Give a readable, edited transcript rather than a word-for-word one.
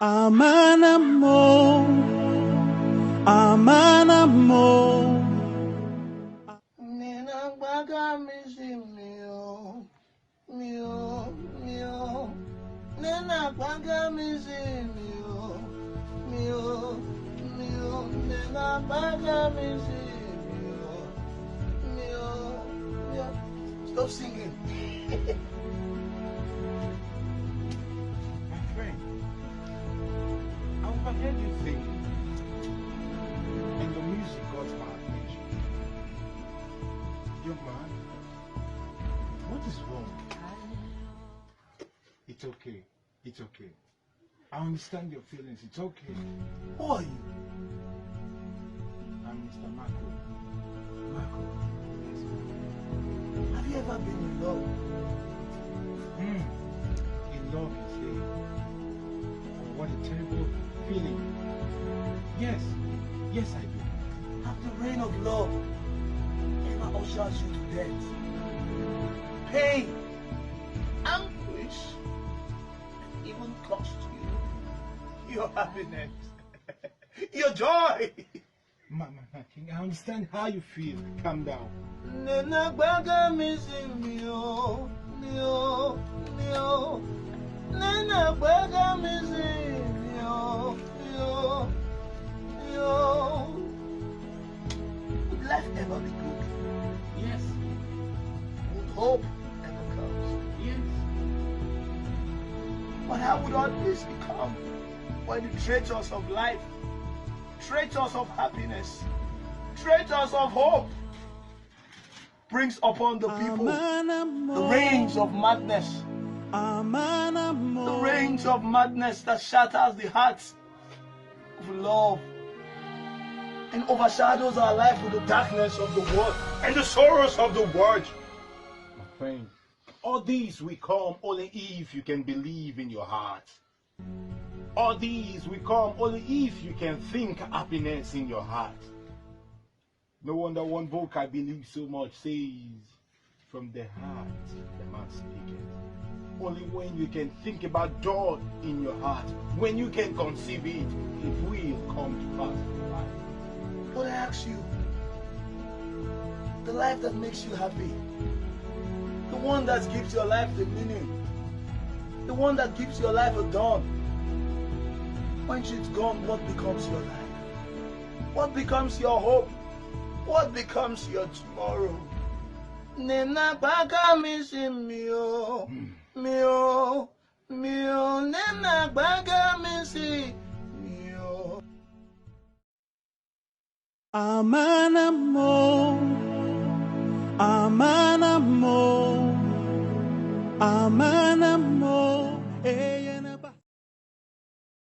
Amanamo, Amanamo. Nina baga misi mio, mio, mio. Nina baga misi mio, mio, mio. Nina baga misi mio, mio, mio. Stop singing. My friend, I overheard you singing, and your music got my attention. Young man, what is wrong? It's okay. It's okay. I understand your feelings. It's okay. Who are you? I'm Mr. Marco. Marco. Have you ever been in love? In love, you say? Oh, what a terrible feeling. Yes. Yes, I do. Have the reign of love ever ushers you to death? Pain, anguish, even cost you your happiness, your joy. Mama, King, I understand how you feel. Calm down. Nena baga missing mio, mio, mio. Nena baga missing mio, mio, mio. Would life ever be good? Yes. Would hope ever come? Yes. But how would all this become when the traitors of life, traitors of happiness, traitors of hope brings upon the people the reigns of madness, the reigns of madness that shatters the hearts of love and overshadows our life with the darkness of the world and the sorrows of the world. My friend, all these will come only if you can believe in your heart. All these will come only if you can think happiness in your heart. No wonder one book I believe so much says, from the heart the man speaketh. Only when you can think about God in your heart, when you can conceive it, it will come to pass in your life. But I ask you, the life that makes you happy, the one that gives your life the meaning, the one that gives your life a dawn, when it's gone, what becomes your life? What becomes your hope? What becomes your tomorrow? Nena baga misi mio, mio, mio. Nena baga misi mio. Amanamo, Amanamo, Amanamo.